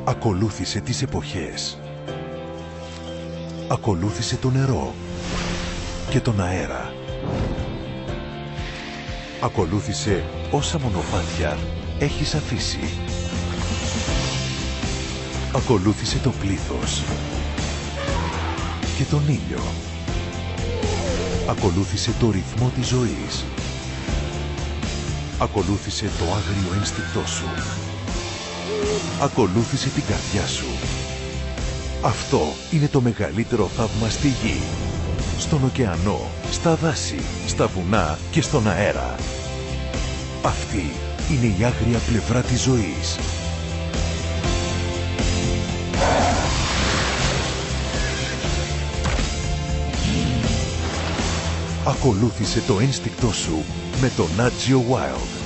Ακολούθησε τις εποχές. Ακολούθησε το νερό και τον αέρα. Ακολούθησε όσα μονοπάτια έχεις αφήσει. Ακολούθησε το πλήθος και τον ήλιο. Ακολούθησε το ρυθμό της ζωής. Ακολούθησε το άγριο ένστικτό σου. Ακολούθησε την καρδιά σου. Αυτό είναι το μεγαλύτερο θαύμα στη γη. Στον ωκεανό, στα δάση, στα βουνά και στον αέρα. Αυτή είναι η άγρια πλευρά της ζωής. Ακολούθησε το ένστικτό σου με το Nat Geo Wild.